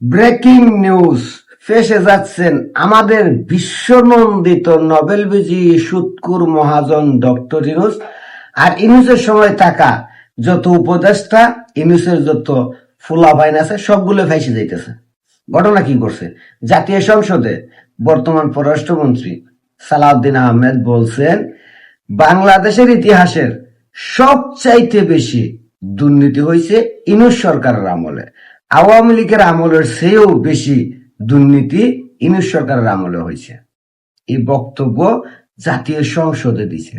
Breaking news, ফেসে যাচ্ছেন আমাদের বিশ্বনন্দিত নোবেল বিজয়ী সুৎকুর মহাজন ডক্টর ইউনূস। আর ইউনূসের সময় থাকা যত উপদেষ্টা, ইউনূসের যত ফুলাভাইন আছে সবগুলো ফাইসে যাইতেছে। ঘটনা কি করছে? জাতীয় সংসদে বর্তমান পররাষ্ট্রমন্ত্রী সালাউদ্দিন আহমেদ বলছেন, বাংলাদেশের ইতিহাসের সবচাইতে বেশি দুর্নীতি হয়েছে ইউনূস সরকারের আমলে। আওয়ামী লীগের আমলের চেয়েও বেশি দুর্নীতি ইউনূস সরকারের আমলে হয়েছে। এই বক্তব্য জাতীয় সংসদে দিছে।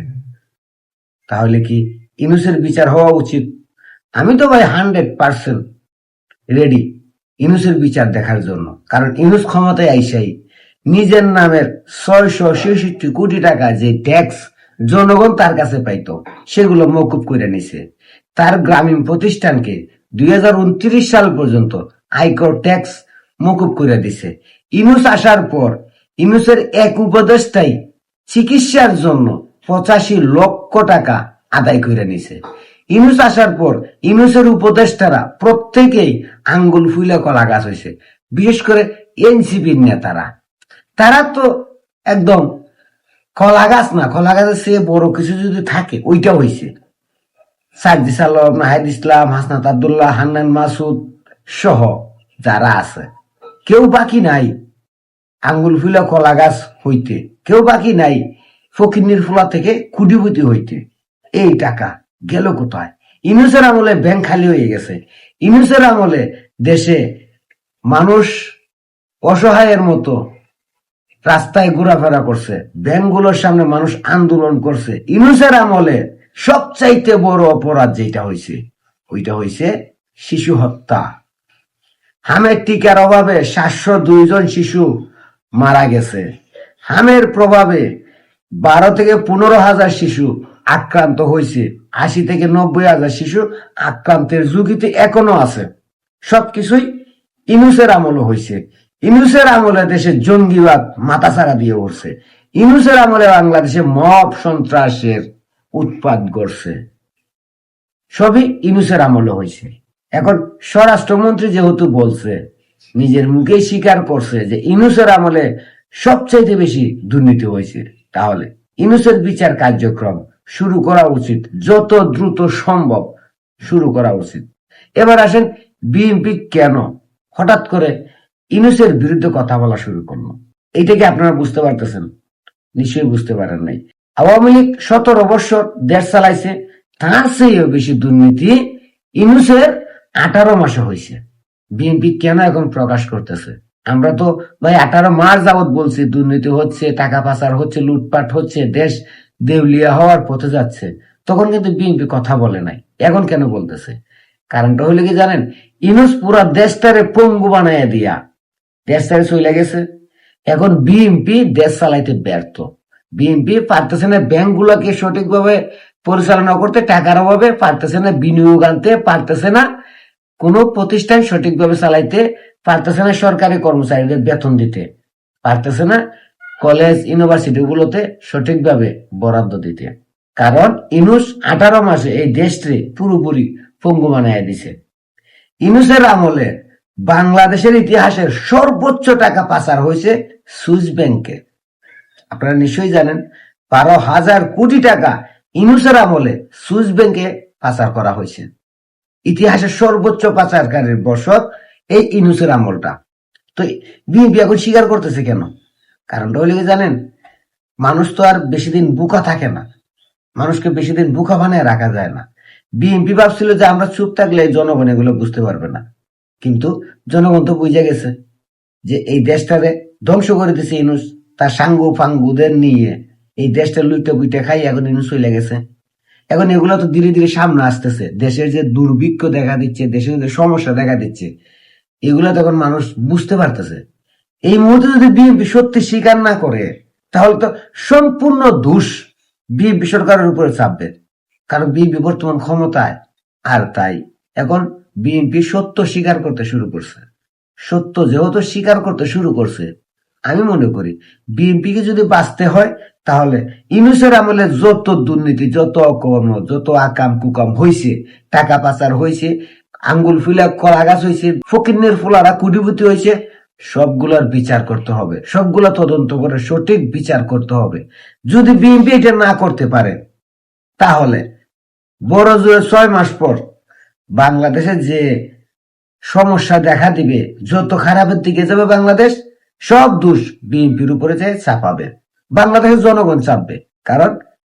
তাহলে কি ইউনূসের বিচার হওয়া উচিত? আমি তো ভাই 100% রেডি ইউনূসের বিচার দেখার জন্য। কারণ ইউনূস ক্ষমতায় আইসাই নিজের নামের 666 কোটি টাকা যে ট্যাক্স জনগণ তার কাছে পাইতো সেগুলো মওকুফ করে নিছে। তার গ্রামীণ প্রতিষ্ঠানকে 2029 সাল পর্যন্ত আয়কর ট্যাক্স মওকুফ করে দিছে। ইউনূস আসার পর ইউনূসের এক উপদেষ্টাই চিকিৎসার জন্য 85 লক্ষ টাকা আদায় করে নিছে। ইউনূস আসার পর ইউনূসের উপদেষ্টারা প্রত্যেকেই আঙ্গুল ফুলে কলা গাছ হয়েছে। বিশেষ করে এনসিপির নেতারা, তারা তো একদম কলা গাছ না, কলা গাছের চেয়ে বড় কিছু যদি থাকে ওইটা হয়েছে। সাজ্জিদ আলম, নাহিদ ইসলাম, হাসনাত আব্দুল্লাহ, হান্নান মাসুদ সহ যারা আছে, কেউ বাকি নাই আঙ্গুল ফুলা কলা গাছ হইতে, কেউ বাকি নাই ফকিন্নির ফুলা থেকে কুটিপতি হইতে। এই টাকা গেল কোথায়? ইউনূসের আমলে ব্যাংক খালি হয়ে গেছে। ইউনূসের আমলে দেশে মানুষ অসহায়ের মতো রাস্তায় ঘোরাফেরা করছে, ব্যাংকগুলোর সামনে মানুষ আন্দোলন করছে। ইউনূসের আমলে সবচাইতে বড় অপরাধ যেটা হয়েছে ওইটা হয়েছে শিশু হত্যা। হামের টিকার অভাবে 702 জন শিশু মারা গেছে। হামের প্রভাবে 12 থেকে 15,000 শিশু আক্রান্ত হয়েছে। 80 থেকে 90,000 শিশু আক্রান্তের ঝুঁকিতে এখনো আছে। সবকিছুই ইউনূসের আমলে হয়েছে। ইউনূসের আমলে দেশে জঙ্গিবাদ মাথাচাড়া দিয়ে উঠছে। ইউনূসের আমলে বাংলাদেশে মব সন্ত্রাসের উৎপাত করছে। সবই ইউনূসের আমলে হয়েছে। এখন স্বরাষ্ট্রমন্ত্রী যেহেতু বলছে, নিজের মুখেই স্বীকার করছে যে ইউনূসের আমলে সবচাইতে বেশি দুর্নীতি হয়েছে, তাহলে ইউনূসের বিচার কার্যক্রম শুরু করা উচিত, যত দ্রুত সম্ভব শুরু করা উচিত। এবার আসেন, বিএনপি কেন হঠাৎ করে ইউনূসের বিরুদ্ধে কথা বলা শুরু করলো? এইটাকে আপনারা বুঝতে পারতেছেন? নিশ্চয়ই বুঝতে পারেন নাই। আওয়ামী লীগ 17 বছর দেশ চালাইছে, তার চেয়েও বেশি দুর্নীতি ইউনূসের 18 মাসে হয়েছে। বিএনপি কেন এখন প্রকাশ করতেছে? আমরা তো ভাই 18 মাস যাবৎ বলছি দুর্নীতি হচ্ছে, টাকা পাচার হচ্ছে, লুটপাট হচ্ছে, দেশ দেউলিয়া হওয়ার পথে যাচ্ছে। তখন কিন্তু বিএনপি কথা বলে নাই। এখন কেন বলতেছে? কারণটা হলে কি জানেন? ইউনূস পুরা দেশটারে পঙ্গু বানাইয়া দিয়া দেশটারে চলে গেছে। এখন বিএনপি দেশ চালাইতে ব্যর্থ। বিএনপি পারতেছে না ব্যাংকগুলোকে সঠিকভাবে পরিচালনা করতে, টাকার অভাবে পারতেছে না বিনিয়োগ আনতে, পারতেছে না কোন প্রতিষ্ঠান সঠিকভাবে চালাইতে, পারতেছে না সরকারি কর্মচারীদের বেতন দিতে, পারতেছে না কলেজ ইউনিভার্সিটি গুলোতে সঠিকভাবে বরাদ্দ দিতে। কারণ ইউনূস 18 মাসে এই দেশকে পুরোপুরি পঙ্গু বানাইয়া দিছে। ইউনূসের আমলে বাংলাদেশের ইতিহাসের সর্বোচ্চ টাকা পাচার হয়েছে সুইস ব্যাংকে। আপনারা নিশ্চয়ই জানেন, 12,000 কোটি টাকা ইউনূসের আমলে সুইস ব্যাংকে পাচার করা হয়েছে। ইতিহাসের সর্বোচ্চ পাচারকারীর বছর এই ইউনূসের আমলটা। তো বিএনপি এখন স্বীকার করতেছে কেন? কারণটা হলে কি জানেন? মানুষ তো আর বেশি দিন বোকা থাকে না, মানুষকে বেশি দিন বোকা বানিয়ে রাখা যায় না। বিএনপি ভাবছিল যে আমরা চুপ থাকলে জনগণ এগুলো বুঝতে পারবে না, কিন্তু জনগণ তো বুঝে গেছে যে এই দেশটারে ধ্বংস করে দিছে ইউনূস। তার সাঙ্গু ফাঙ্গুদের নিয়ে এই দেশটা লুইটা বুইটা খাই এখন ইউনূস চলে গেছে। এখন এগুলো তো ধীরে ধীরে সামনে আসতেছে। দেশের যে দুর্ভিক্ষ দেখা দিচ্ছে, দেশের যে সমস্যা দেখা দিচ্ছে, এগুলো তখন মানুষ বুঝতে পারতেছে। এই মুহূর্তে যদি বিএনপি সত্যি স্বীকার না করে, তাহলে তো সম্পূর্ণ দোষ বিএনপি সরকারের উপরে চাপবে। কারণ বিএনপি বর্তমান ক্ষমতায়। আর তাই এখন বিএনপি সত্য স্বীকার করতে শুরু করছে। সত্য যেহেতু স্বীকার করতে শুরু করছে, আমি মনে করি বিএনপিকে যদি বাঁচতে হয়, তাহলে ইউনূসের আমলে যত দুর্নীতি, যত অকর্ম, যত আকাম কুকাম হয়েছে, টাকা পাচার হয়েছে, আঙ্গুল ফুলা কলা গাছ হয়েছে, ফকিন্নের ফুলারা কুটিপতি হয়েছে, সবগুলার বিচার করতে হবে, সবগুলা তদন্ত করে সঠিক বিচার করতে হবে। যদি বিএনপি এটা না করতে পারে তাহলে বড় জোরে 6 মাস পর বাংলাদেশে যে সমস্যা দেখা দিবে, যত খারাপের দিকে যাবে বাংলাদেশ, সব দোষ বিএনপির উপরে যায় চাপাবে, বাংলাদেশের জনগণ চাপবে। কারণ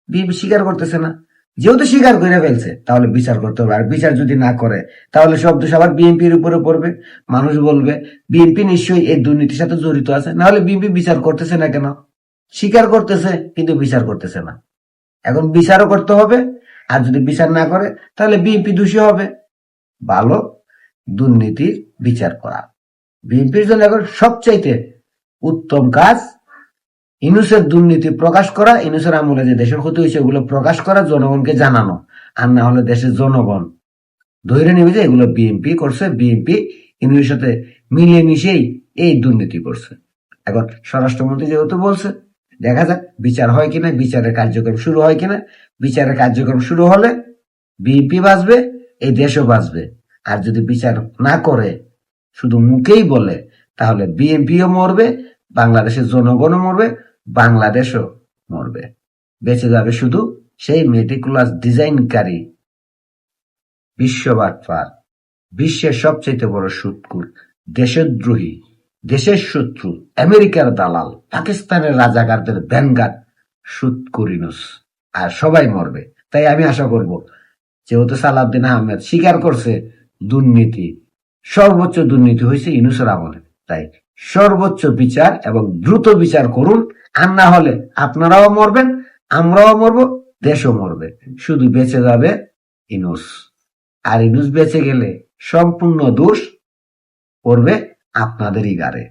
বিএনপি স্বীকার করতেছে না, যেহেতু স্বীকার করে ফেলছে তাহলে বিচার করতে হবে। আর বিচার যদি না করে তাহলে সব দোষ আবার বিএনপির উপরে পড়বে। মানুষ বলবে বিএনপি নিশ্চয়ই এই দুর্নীতির সাথে জড়িত আছে, না হলে বিএনপি বিচার করতেছে না কেন? স্বীকার করতেছে কিন্তু বিচার করতেছে না। এখন বিচারও করতে হবে, আর যদি বিচার না করে তাহলে বিএনপি দোষী হবে। ভালো দুর্নীতির বিচার করা বিএনপির জন্য এখন সবচাইতে উত্তম কাজ। ইউনূসের দুর্নীতি প্রকাশ করা, ইউনূসের আমলে যে দেশের ক্ষতি হয়েছে ওগুলো প্রকাশ করা, জনগণকে জানানো। আর না হলে দেশের জনগণ ধরে নেবে যে এগুলো বিএনপি করছে, বিএনপি ইউনূসের সাথে মিলিয়ে মিশেই এই দুর্নীতি করছে। এখন স্বরাষ্ট্রমন্ত্রী যেহেতু বলছে, দেখা যাক বিচার হয় কিনা, বিচারের কার্যক্রম শুরু হয় কিনা। বিচারের কার্যক্রম শুরু হলে বিএনপি বাঁচবে, এই দেশও বাঁচবে। আর যদি বিচার না করে, শুধু মুখেই বলে, তাহলে বিএনপিও মরবে, বাংলাদেশের জনগণও মরবে, বাংলাদেশও মরবে। বেঁচে যাবে শুধু সেই মেটিকুলাস ডিজাইনকারী বিশ্ববাটপার, বিশ্বের সবচেয়ে বড় সুৎকুর, দেশদ্রোহী, দেশের শত্রু, আমেরিকার দালাল, পাকিস্তানের রাজাকারদের ভ্যানগার্ড সুৎকুর ইউনূস। আর সবাই মরবে। তাই আমি আশা করব, যেহেতু সালাউদ্দিন আহমেদ স্বীকার করছে দুর্নীতি, সর্বোচ্চ দুর্নীতি হয়েছে ইউনূসের আমলে, তাই সর্বোচ্চ বিচার এবং দ্রুত বিচার করুন। আর না হলে আপনারাও মরবেন, আমরাও মরবো, দেশও মরবে। শুধু বেঁচে যাবে ইউনূস। আর ইউনূস বেঁচে গেলে সম্পূর্ণ দোষ পড়বে আপনাদেরই গাড়ে।